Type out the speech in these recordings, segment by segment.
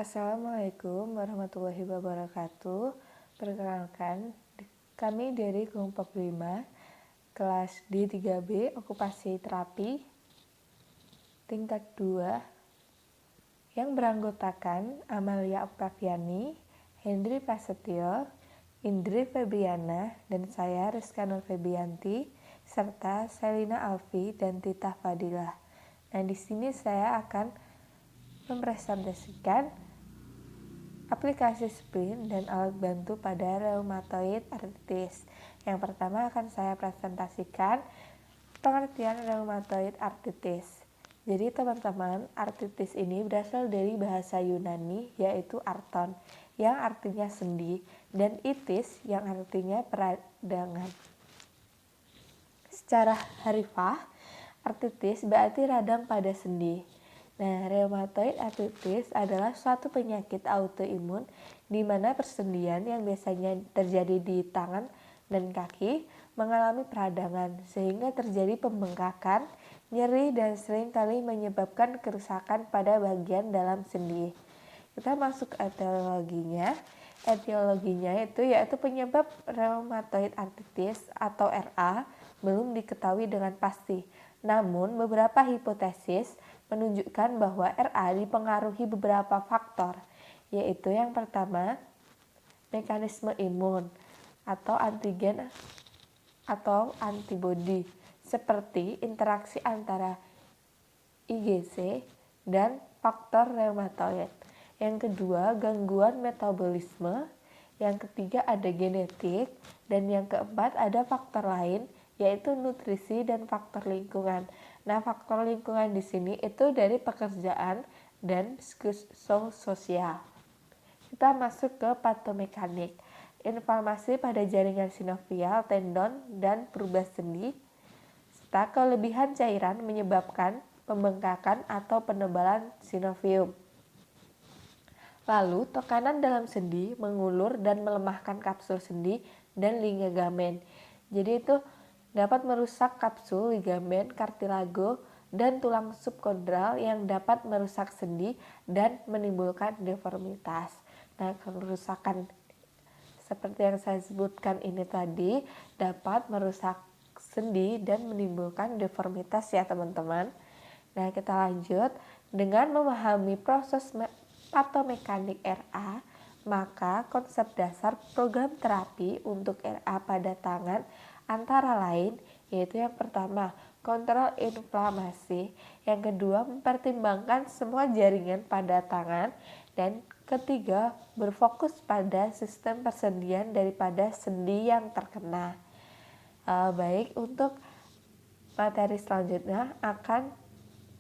Assalamualaikum warahmatullahi wabarakatuh. Perkenalkan, kami dari kelompok 5, kelas D3B, okupasi terapi, tingkat 2, yang beranggotakan Amalia Oktaviani, Hendri Prasetyo, Indri Febriana, dan saya Rizka Nur Febianti, serta Selina Alfi dan Tita Fadilah. Nah, di sini saya akan mempresentasikan aplikasi Sprint dan alat bantu pada reumatoid arthritis. Yang pertama akan saya presentasikan pengertian reumatoid arthritis. Jadi teman-teman, arthritis ini berasal dari bahasa Yunani yaitu arton yang artinya sendi dan itis yang artinya peradangan. Secara harfiah, arthritis berarti radang pada sendi. Nah, reumatoid arthritis adalah suatu penyakit autoimun di mana persendian yang biasanya terjadi di tangan dan kaki mengalami peradangan sehingga terjadi pembengkakan, nyeri dan seringkali menyebabkan kerusakan pada bagian dalam sendi. Kita masuk etiologinya. Etiologinya yaitu penyebab reumatoid arthritis atau RA belum diketahui dengan pasti. Namun beberapa hipotesis menunjukkan bahwa RA dipengaruhi beberapa faktor, yaitu yang pertama, mekanisme imun atau antigen atau antibodi, seperti interaksi antara IgC dan faktor reumatoid. Yang kedua, gangguan metabolisme. Yang ketiga ada genetik, dan yang keempat ada faktor lain yaitu nutrisi dan faktor lingkungan. Nah, faktor lingkungan di sini itu dari pekerjaan dan psikososial. Kita masuk ke patomekanik. Inflamasi pada jaringan sinovial, tendon, dan perubah sendi, serta kelebihan cairan menyebabkan pembengkakan atau penebalan sinovium. Lalu, tekanan dalam sendi mengulur dan melemahkan kapsul sendi dan ligamen. Jadi itu dapat merusak kapsul, ligamen, kartilago, dan tulang subkondral yang dapat merusak sendi dan menimbulkan deformitas. Nah, kerusakan seperti yang saya sebutkan ini tadi dapat merusak sendi dan menimbulkan deformitas ya teman-teman. Nah, kita lanjut. Dengan memahami proses patomekanik RA, maka konsep dasar program terapi untuk RA pada tangan antara lain yaitu yang pertama, kontrol inflamasi, yang kedua, mempertimbangkan semua jaringan pada tangan, dan ketiga, berfokus pada sistem persendian daripada sendi yang terkena. Baik, untuk materi selanjutnya akan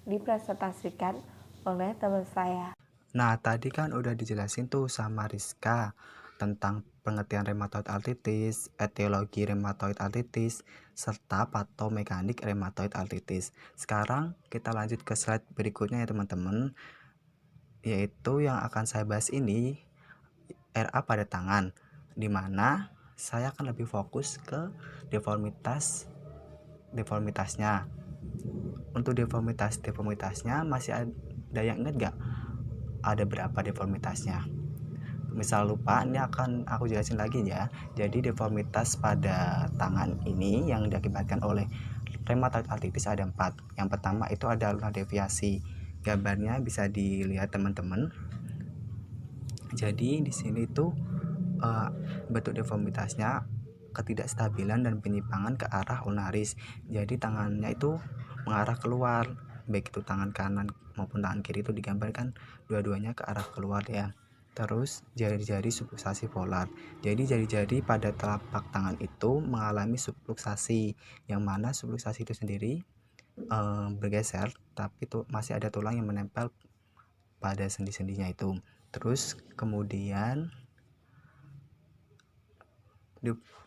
dipresentasikan oleh teman saya. Nah, tadi kan udah dijelasin tuh sama Rizka tentang pengertian reumatoid arthritis, etiologi reumatoid arthritis, serta patomekanik reumatoid arthritis. Sekarang kita lanjut ke slide berikutnya ya teman-teman, yaitu yang akan saya bahas ini RA pada tangan, dimana saya akan lebih fokus ke deformitasnya. Untuk deformitasnya masih ada yang ingat gak? Ada berapa deformitasnya? Misal lupa, ini akan aku jelasin lagi ya. Jadi deformitas pada tangan ini yang diakibatkan oleh reumatoid arthritis ada 4. Yang pertama itu ada ulnar deviasi. Gambarnya bisa dilihat teman-teman. Jadi di sini tuh bentuk deformitasnya ketidakstabilan dan penyimpangan ke arah ulnaris. Jadi tangannya itu mengarah keluar, baik itu tangan kanan maupun tangan kiri itu digambarkan dua-duanya ke arah keluar ya. Terus jari-jari subluksasi polar. Jadi jari-jari pada telapak tangan itu mengalami subluksasi, yang mana subluksasi itu sendiri bergeser, tapi tuh masih ada tulang yang menempel pada sendi-sendinya itu. Terus kemudian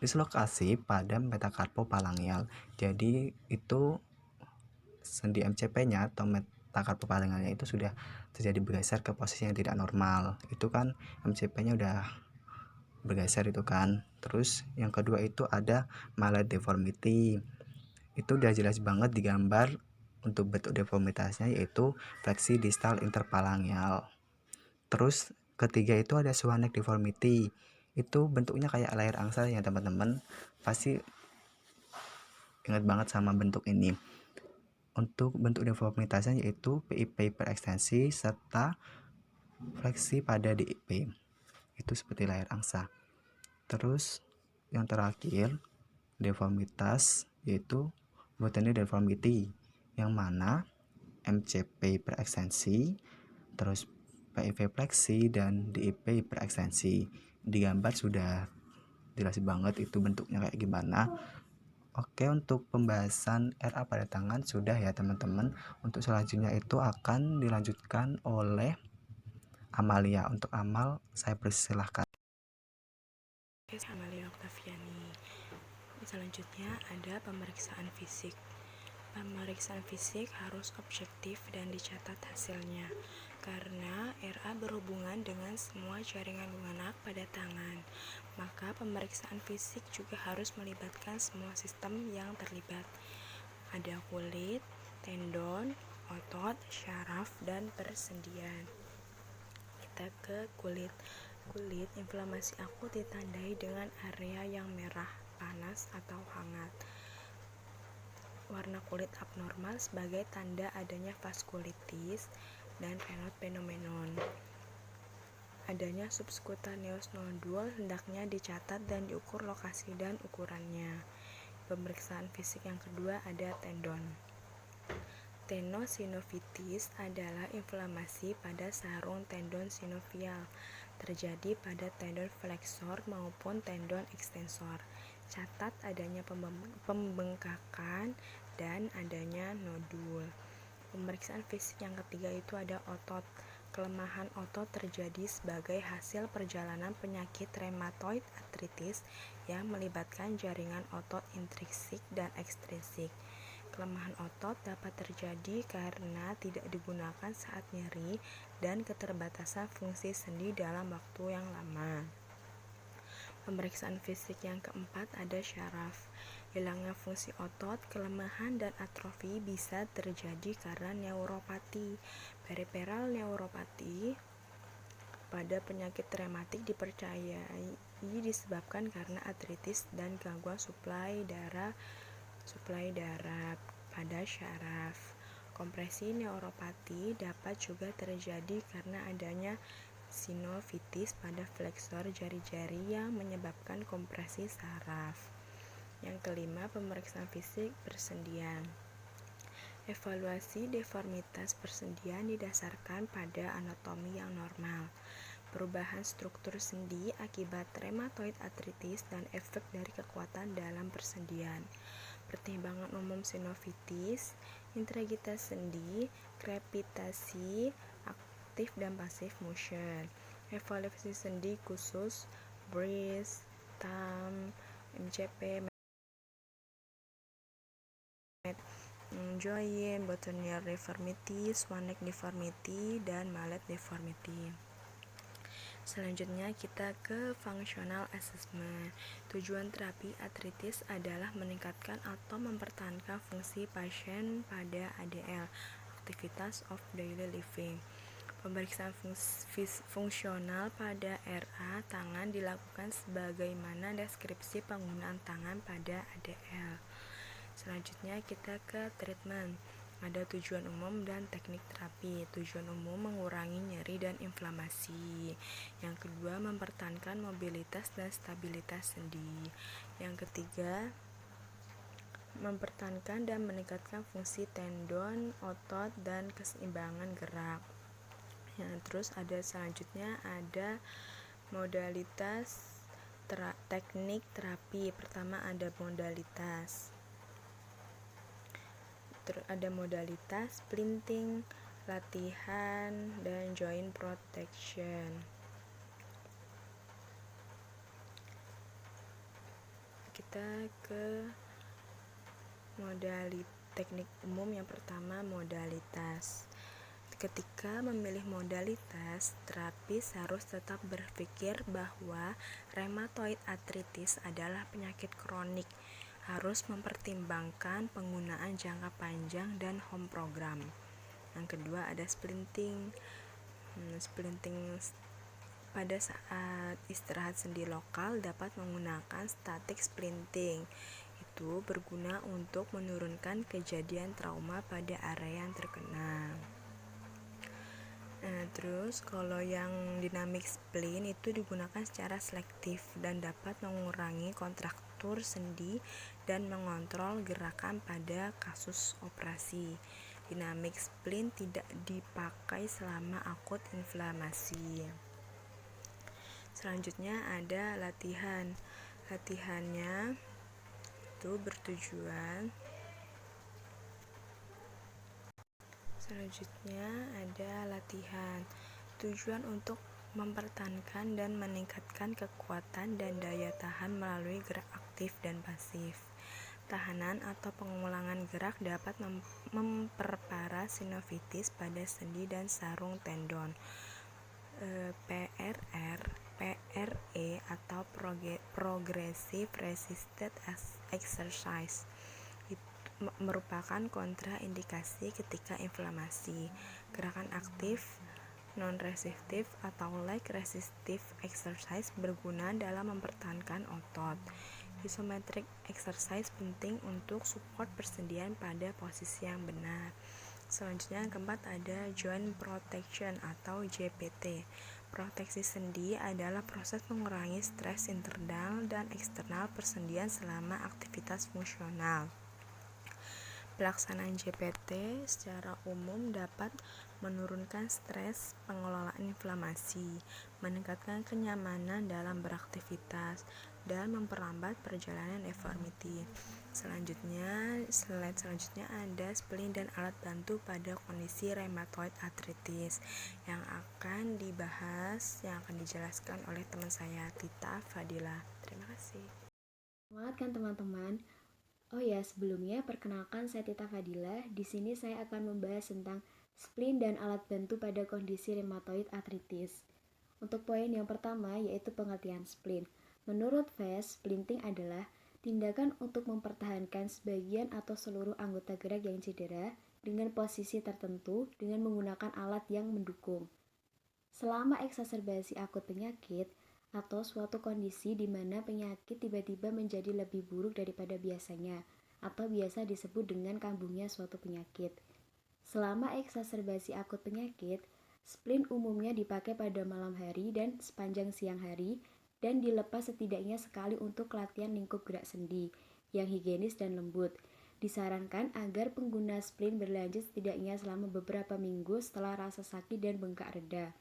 dislokasi pada metakarpofalangeal. Jadi itu sendi MCP-nya atau metakarpofalangealnya itu sudah terjadi bergeser ke posisi yang tidak normal. Itu kan MCP-nya udah bergeser itu kan. Terus yang kedua itu ada mallet deformity. Itu udah jelas banget digambar untuk bentuk deformitasnya, yaitu fleksi distal interphalangeal. Terus ketiga itu ada Schwann deformity. Itu bentuknya kayak layar angsa ya teman-teman. Pasti ingat banget sama bentuk ini. Untuk bentuk deformitasnya yaitu PIP hiperekstensi serta fleksi pada DIP. Itu seperti layar angsa. Terus yang terakhir deformitas yaitu Botany deformity, yang mana MCP hiperekstensi, terus PIV fleksi dan DIP hiperekstensi. Di gambar sudah jelas banget itu bentuknya kayak gimana. Oke, untuk pembahasan RA pada tangan sudah ya teman-teman. Untuk selanjutnya itu akan dilanjutkan oleh Amalia. Untuk Amal saya persilahkan. Oke, Amalia Oktaviani. Selanjutnya ada pemeriksaan fisik. Pemeriksaan fisik harus objektif dan dicatat hasilnya, karena RA berhubungan dengan semua jaringan lunak pada tangan. Maka pemeriksaan fisik juga harus melibatkan semua sistem yang terlibat. Ada kulit, tendon, otot, syaraf, dan persendian. Kita ke kulit. Kulit, inflamasi akut ditandai dengan area yang merah, panas, atau hangat. Warna kulit abnormal sebagai tanda adanya vaskulitis dan fenomenon. Adanya subcutaneous nodul hendaknya dicatat dan diukur lokasi dan ukurannya. Pemeriksaan fisik yang kedua ada tendon. Tenosinovitis adalah inflamasi pada sarung tendon sinovial, terjadi pada tendon fleksor maupun tendon ekstensor. Catat adanya pembengkakan dan adanya nodul. Pemeriksaan fisik yang ketiga itu ada otot. Kelemahan otot terjadi sebagai hasil perjalanan penyakit rheumatoid arthritis yang melibatkan jaringan otot intrinsik dan ekstrinsik. Kelemahan otot dapat terjadi karena tidak digunakan saat nyeri dan keterbatasan fungsi sendi dalam waktu yang lama. Pemeriksaan fisik yang keempat ada syaraf. Hilangnya fungsi otot, kelemahan, dan atrofi bisa terjadi karena neuropati. Peripheral neuropati pada penyakit rematik dipercayai disebabkan karena artritis dan gangguan suplai darah pada syaraf. Kompresi neuropati dapat juga terjadi karena adanya sinovitis pada fleksor jari-jari yang menyebabkan kompresi saraf. Yang kelima, pemeriksaan fisik persendian. Evaluasi deformitas persendian didasarkan pada anatomi yang normal, perubahan struktur sendi akibat rheumatoid arthritis, dan efek dari kekuatan dalam persendian. Pertimbangan umum sinovitis, integritas sendi, krepitasi, aktif dan pasif motion. Evaluasi sendi khusus BRIS, TAM, MCP, joint, Botanier deformity, Schwann deformity, dan Mallet deformity. Selanjutnya kita ke functional assessment. Tujuan terapi artritis adalah meningkatkan atau mempertahankan fungsi pasien pada ADL, aktivitas of daily living. Pemeriksaan fungsional pada RA tangan dilakukan sebagaimana deskripsi penggunaan tangan pada ADL. Selanjutnya kita ke treatment. Ada tujuan umum dan teknik terapi. Tujuan umum mengurangi nyeri dan inflamasi. Yang kedua, mempertahankan mobilitas dan stabilitas sendi. Yang ketiga, mempertahankan dan meningkatkan fungsi tendon, otot, dan keseimbangan gerak. Terus ada selanjutnya ada modalitas teknik terapi. Pertama ada modalitas. Ada modalitas splinting, latihan, dan joint protection. Kita ke teknik umum. Yang pertama modalitas. Ketika memilih modalitas, terapis harus tetap berpikir bahwa rheumatoid arthritis adalah penyakit kronik. Harus mempertimbangkan penggunaan jangka panjang dan home program. Yang kedua ada splinting. splinting pada saat istirahat sendi lokal dapat menggunakan static splinting. Itu berguna untuk menurunkan kejadian trauma pada area yang terkena. Nah, terus kalau yang dynamic spleen itu digunakan secara selektif dan dapat mengurangi kontraktur sendi dan mengontrol gerakan pada kasus operasi. Dynamic spleen tidak dipakai selama akut inflamasi. Selanjutnya ada latihan. Latihannya itu bertujuan tujuan untuk mempertahankan dan meningkatkan kekuatan dan daya tahan melalui gerak aktif dan pasif. Tahanan atau pengulangan gerak dapat memperparah sinovitis pada sendi dan sarung tendon. PRR, PRE atau Progressive Resisted Exercise merupakan kontraindikasi ketika inflamasi. Gerakan aktif, non-resistive atau like resistive exercise berguna dalam mempertahankan otot. Isometric exercise penting untuk support persendian pada posisi yang benar. Selanjutnya yang keempat ada joint protection atau JPT. Proteksi sendi adalah proses mengurangi stres internal dan eksternal persendian selama aktivitas fungsional. Pelaksanaan JPT secara umum dapat menurunkan stres, pengelolaan inflamasi, meningkatkan kenyamanan dalam beraktivitas, dan memperlambat perjalanan deformity. Slide selanjutnya ada spleen dan alat bantu pada kondisi rheumatoid arthritis yang akan dijelaskan oleh teman saya Tita Fadila. Terima kasih. Semangat kan teman-teman? Oh ya, sebelumnya perkenalkan saya Tita Fadila. Di sini saya akan membahas tentang spleen dan alat bantu pada kondisi rheumatoid arthritis. Untuk poin yang pertama yaitu pengertian spleen. Menurut Vest, splinting adalah tindakan untuk mempertahankan sebagian atau seluruh anggota gerak yang cedera dengan posisi tertentu dengan menggunakan alat yang mendukung. Selama eksaserbasi akut penyakit, atau suatu kondisi di mana penyakit tiba-tiba menjadi lebih buruk daripada biasanya, atau biasa disebut dengan kambungnya suatu penyakit. Selama eksaserbasi akut penyakit, spleen umumnya dipakai pada malam hari dan sepanjang siang hari, dan dilepas setidaknya sekali untuk latihan lingkup gerak sendi, yang higienis dan lembut. Disarankan agar pengguna spleen berlanjut setidaknya selama beberapa minggu setelah rasa sakit dan bengkak reda.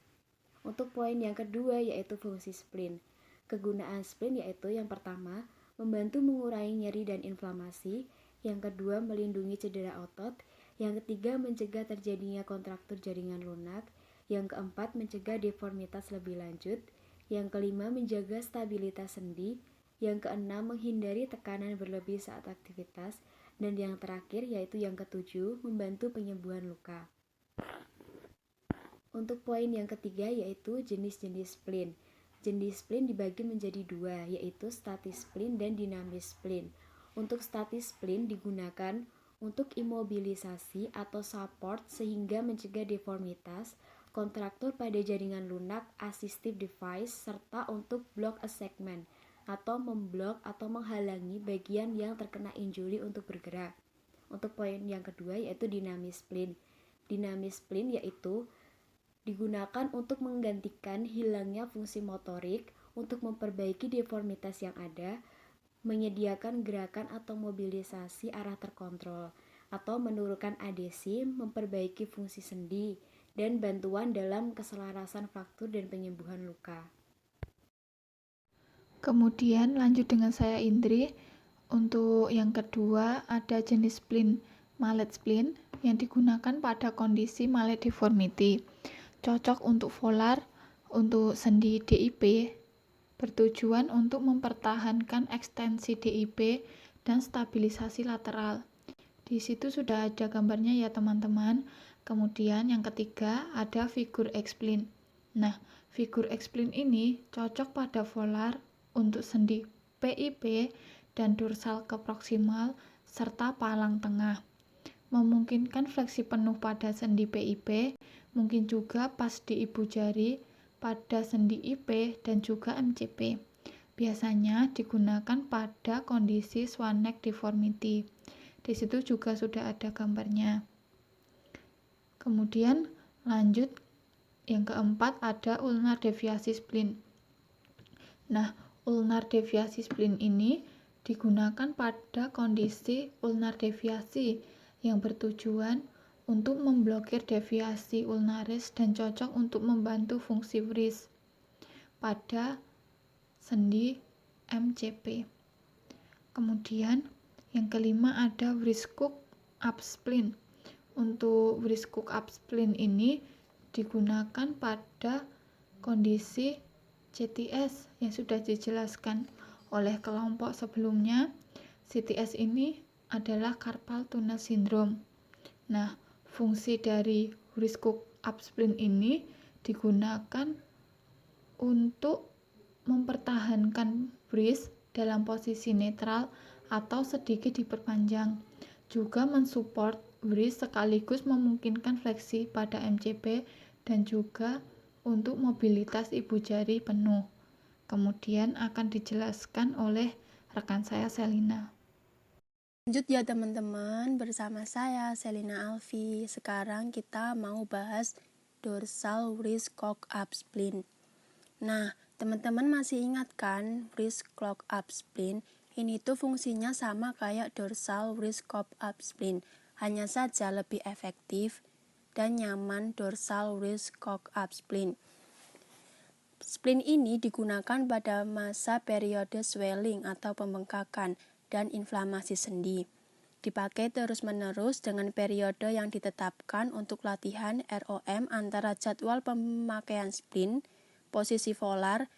Untuk poin yang kedua yaitu fungsi spleen. Kegunaan spleen yaitu yang pertama, membantu mengurangi nyeri dan inflamasi, yang kedua melindungi cedera otot, yang ketiga mencegah terjadinya kontraktur jaringan lunak, yang keempat mencegah deformitas lebih lanjut, yang kelima menjaga stabilitas sendi, yang keenam menghindari tekanan berlebih saat aktivitas, dan yang terakhir yaitu yang ketujuh membantu penyembuhan luka. Untuk poin yang ketiga yaitu jenis-jenis spleen. Jenis spleen dibagi menjadi dua, yaitu statis spleen dan dinamis spleen. Untuk statis spleen digunakan untuk imobilisasi atau support sehingga mencegah deformitas, kontraktur pada jaringan lunak, assistive device, serta untuk block a segment atau memblok atau menghalangi bagian yang terkena injury untuk bergerak. Untuk poin yang kedua yaitu dinamis spleen. Dinamis spleen yaitu digunakan untuk menggantikan hilangnya fungsi motorik, untuk memperbaiki deformitas yang ada, menyediakan gerakan atau mobilisasi arah terkontrol, atau menurunkan adesi, memperbaiki fungsi sendi, dan bantuan dalam keselarasan fraktur dan penyembuhan luka. Kemudian lanjut dengan saya Indri. Untuk yang kedua ada jenis spleen, mallet spleen, yang digunakan pada kondisi mallet deformity. Cocok untuk volar, untuk sendi DIP, bertujuan untuk mempertahankan ekstensi DIP dan stabilisasi lateral. Di situ sudah ada gambarnya ya teman-teman. Kemudian yang ketiga ada figure X spleen. Nah, figure X spleen ini cocok pada volar untuk sendi PIP dan dorsal ke proksimal serta palang tengah. Memungkinkan fleksi penuh pada sendi PIP, Mungkin juga pas di ibu jari, pada sendi IP, dan juga MCP. Biasanya digunakan pada kondisi swan neck deformity. Di situ juga sudah ada gambarnya. Kemudian lanjut yang keempat ada ulnar deviasi spleen. Nah, ulnar deviasi spleen ini digunakan pada kondisi ulnar deviasi yang bertujuan untuk memblokir deviasi ulnaris dan cocok untuk membantu fungsi wrist pada sendi MCP. Kemudian yang kelima ada wrist cook up spleen. Untuk wrist cook up spleen ini digunakan pada kondisi CTS yang sudah dijelaskan oleh kelompok sebelumnya. CTS ini adalah carpal tunnel syndrome. Nah, fungsi dari wrist cook up spleen ini digunakan untuk mempertahankan wrist dalam posisi netral atau sedikit diperpanjang. Juga mensupport wrist sekaligus memungkinkan fleksi pada MCP dan juga untuk mobilitas ibu jari penuh. Kemudian akan dijelaskan oleh rekan saya Selina. Lanjut ya teman-teman, bersama saya Selina Alfi. Sekarang kita mau bahas dorsal wrist cock up spleen. Nah, teman-teman masih ingat kan wrist cock up spleen? Ini tuh fungsinya sama kayak dorsal wrist cock up spleen, hanya saja lebih efektif dan nyaman dorsal wrist cock up spleen. Spleen ini digunakan pada masa periode swelling atau pembengkakan dan inflamasi sendi. Dipakai terus-menerus dengan periode yang ditetapkan untuk latihan ROM antara jadwal pemakaian spleen, posisi volar,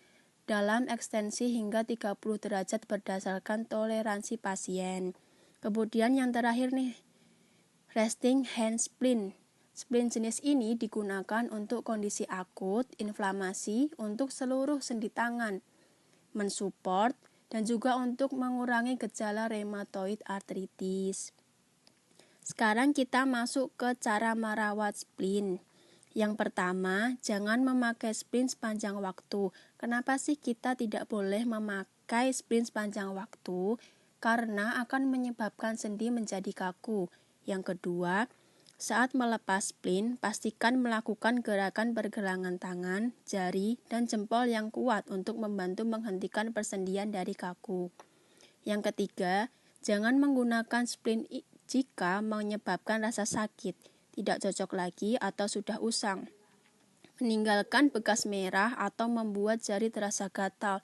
dalam ekstensi hingga 30 derajat berdasarkan toleransi pasien. Kemudian yang terakhir nih, resting hand spleen. Spleen jenis ini digunakan untuk kondisi akut, inflamasi, untuk seluruh sendi tangan, mensupport, dan juga untuk mengurangi gejala rheumatoid arthritis. Sekarang kita masuk ke cara merawat spleen. Yang pertama, jangan memakai spleen sepanjang waktu. Kenapa sih kita tidak boleh memakai spleen sepanjang waktu? Karena akan menyebabkan sendi menjadi kaku. Yang kedua, saat melepas spleen, pastikan melakukan gerakan pergelangan tangan, jari, dan jempol yang kuat untuk membantu menghentikan persendian dari kaku. Yang ketiga, jangan menggunakan spleen jika menyebabkan rasa sakit, tidak cocok lagi atau sudah usang, meninggalkan bekas merah atau membuat jari terasa gatal.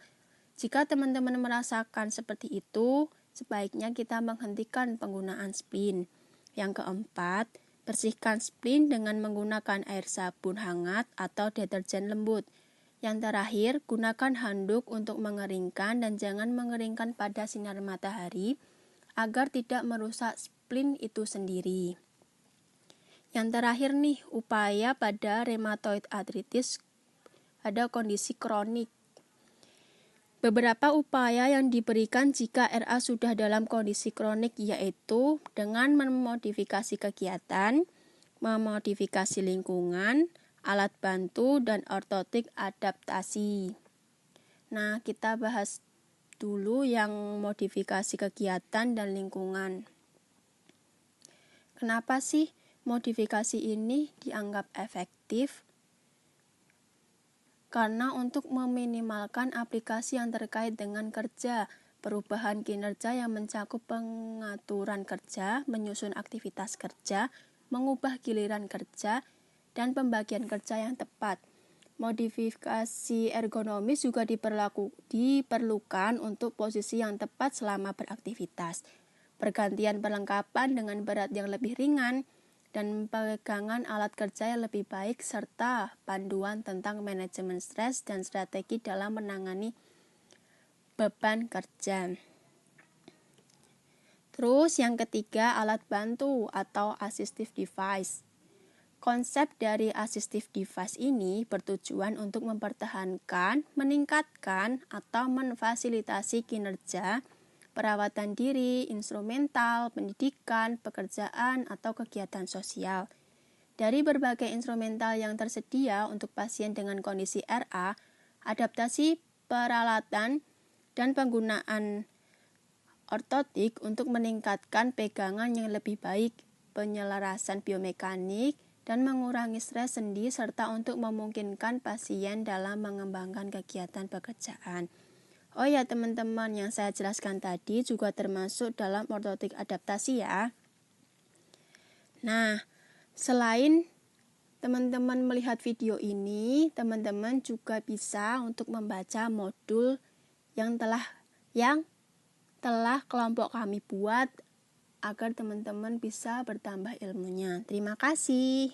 Jika teman-teman merasakan seperti itu, sebaiknya kita menghentikan penggunaan spleen. Yang keempat, bersihkan spleen dengan menggunakan air sabun hangat atau deterjen lembut. Yang terakhir, gunakan handuk untuk mengeringkan dan jangan mengeringkan pada sinar matahari agar tidak merusak spleen itu sendiri. Yang terakhir nih, upaya pada rheumatoid arthritis pada kondisi kronik. Beberapa upaya yang diberikan jika RA sudah dalam kondisi kronik yaitu dengan memodifikasi kegiatan, memodifikasi lingkungan, alat bantu, dan ortotik adaptasi. Nah, kita bahas dulu yang modifikasi kegiatan dan lingkungan. Kenapa sih modifikasi ini dianggap efektif? Karena untuk meminimalkan aplikasi yang terkait dengan kerja, perubahan kinerja yang mencakup pengaturan kerja, menyusun aktivitas kerja, mengubah giliran kerja, dan pembagian kerja yang tepat. Modifikasi ergonomis juga diperlukan untuk posisi yang tepat selama beraktivitas. Pergantian perlengkapan dengan berat yang lebih ringan, dan pegangan alat kerja yang lebih baik, serta panduan tentang manajemen stres dan strategi dalam menangani beban kerja. Terus yang ketiga, alat bantu atau assistive device. Konsep dari assistive device ini bertujuan untuk mempertahankan, meningkatkan, atau memfasilitasi kinerja, perawatan diri, instrumental, pendidikan, pekerjaan, atau kegiatan sosial. Dari berbagai instrumental yang tersedia untuk pasien dengan kondisi RA, adaptasi peralatan dan penggunaan ortotik untuk meningkatkan pegangan yang lebih baik, penyelarasan biomekanik, dan mengurangi stres sendi serta untuk memungkinkan pasien dalam mengembangkan kegiatan pekerjaan. Oh ya teman-teman, yang saya jelaskan tadi juga termasuk dalam ortotik adaptasi ya. Nah, selain teman-teman melihat video ini, teman-teman juga bisa untuk membaca modul yang telah kelompok kami buat agar teman-teman bisa bertambah ilmunya. Terima kasih.